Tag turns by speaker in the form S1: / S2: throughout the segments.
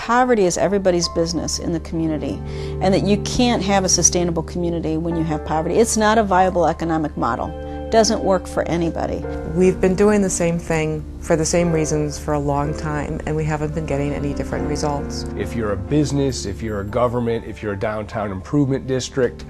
S1: poverty is everybody's business in the community, and that you can't have a sustainable community when you have poverty. It's not a viable economic model. It doesn't work for anybody.
S2: We've been doing the same thing for the same reasons for a long time, and we haven't been getting any different results.
S3: If you're a business, if you're a government, if you're a downtown improvement district,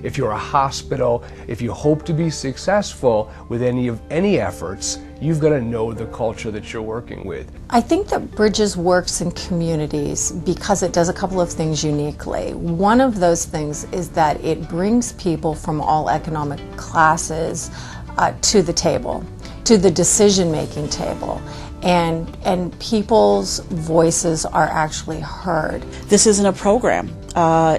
S3: if you're a hospital, if you hope to be successful with any efforts, you've got to know the culture that you're working with.
S4: I think that Bridges works in communities because it does a couple of things uniquely. One of those things is that it brings people from all economic classes to the table, to the decision-making table, and people's voices are actually heard.
S5: This isn't a program,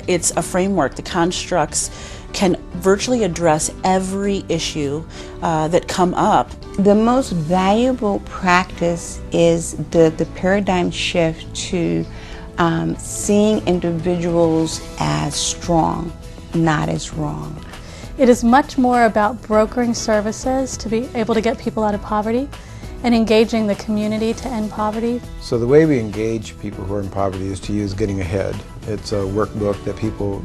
S5: it's a framework. The constructs can virtually address every issue that come up.
S6: The most valuable practice is the paradigm shift to seeing individuals as strong, not as wrong.
S7: It is much more about brokering services to be able to get people out of poverty and engaging the community to end poverty.
S8: So the way we engage people who are in poverty is to use Getting Ahead. It's a workbook that people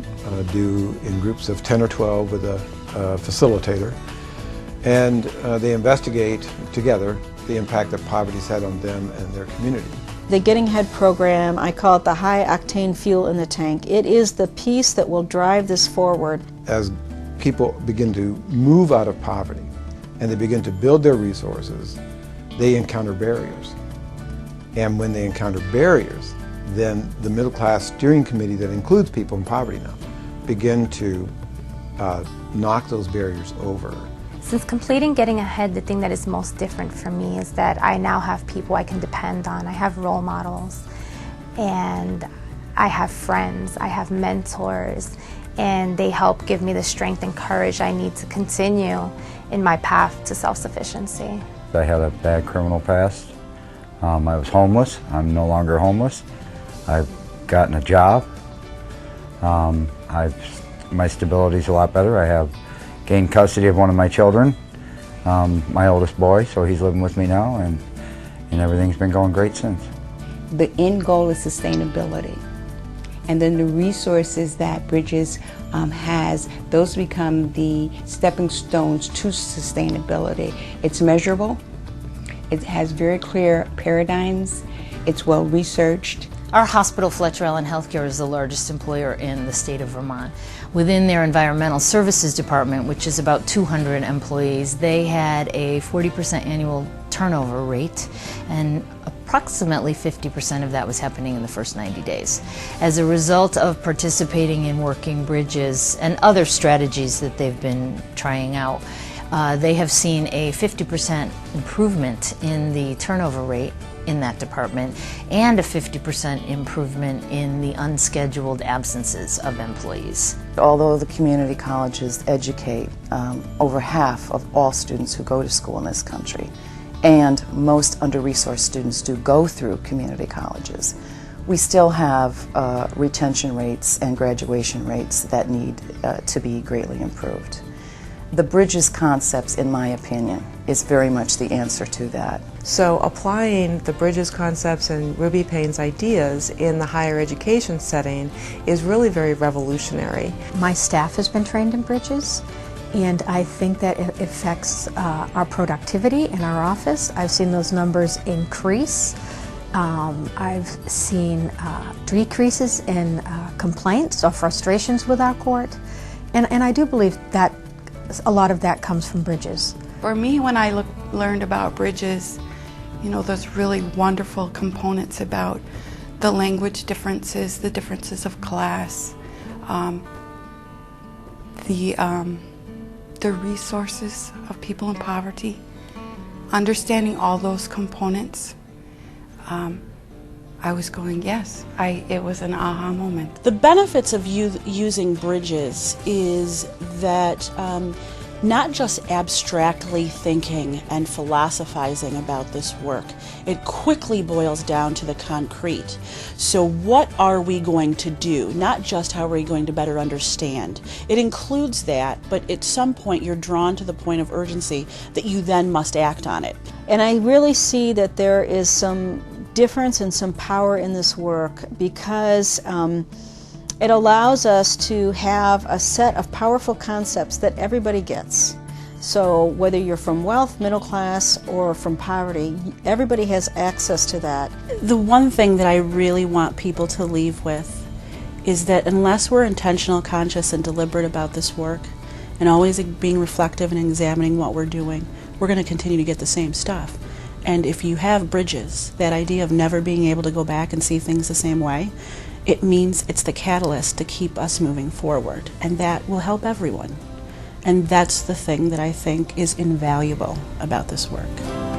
S8: do in groups of 10 or 12 with a facilitator. And they investigate together the impact that poverty's had on them and their community.
S1: The Getting Ahead program, I call it the high octane fuel in the tank. It is the piece that will drive this forward.
S8: As people begin to move out of poverty and they begin to build their resources, they encounter barriers. And when they encounter barriers, then the middle class steering committee that includes people in poverty now begin to knock those barriers over.
S9: Since completing Getting Ahead, the thing that is most different for me is that I now have people I can depend on. I have role models, and I have friends, I have mentors, and they help give me the strength and courage I need to continue in my path to self-sufficiency.
S10: I had a bad criminal past. I was homeless. I'm no longer homeless. I've gotten a job. My stability's a lot better. I have gained custody of one of my children, my oldest boy, so he's living with me now, and everything's been going great since.
S6: The end goal is sustainability. And then the resources that Bridges has, those become the stepping stones to sustainability. It's measurable, it has very clear paradigms, it's well researched.
S11: Our hospital, Fletcher Allen Healthcare, is the largest employer in the state of Vermont. Within their environmental services department, which is about 200 employees, they had a 40% annual turnover rate, and approximately 50% of that was happening in the first 90 days. As a result of participating in Working Bridges and other strategies that they've been trying out, they have seen a 50% improvement in the turnover rate in that department and a 50% improvement in the unscheduled absences of employees.
S12: Although the community colleges educate over half of all students who go to school in this country, and most under-resourced students do go through community colleges, we still have retention rates and graduation rates that need to be greatly improved. The Bridges concepts, in my opinion, is very much the answer to that.
S2: So applying the Bridges concepts and Ruby Payne's ideas in the higher education setting is really very revolutionary.
S13: My staff has been trained in Bridges, and I think that it affects our productivity in our office. I've seen those numbers increase. I've seen decreases in complaints or frustrations with our court, and I do believe that a lot of that comes from Bridges.
S14: For me, when I learned about Bridges, you know, those really wonderful components about the language differences, the differences of class, the resources of people in poverty, understanding all those components, I was going, yes, it was an aha moment.
S5: The benefits of using Bridges is that not just abstractly thinking and philosophizing about this work. It quickly boils down to the concrete. So what are we going to do? Not just how are we going to better understand. It includes that, but at some point you're drawn to the point of urgency that you then must act on it.
S1: And I really see that there is some difference and some power in this work because it allows us to have a set of powerful concepts that everybody gets. So whether you're from wealth, middle class, or from poverty, everybody has access to that.
S5: The one thing that I really want people to leave with is that unless we're intentional, conscious, and deliberate about this work, and always being reflective and examining what we're doing, we're going to continue to get the same stuff. And if you have bridges, that idea of never being able to go back and see things the same way, it means it's the catalyst to keep us moving forward, and that will help everyone. And that's the thing that I think is invaluable about this work.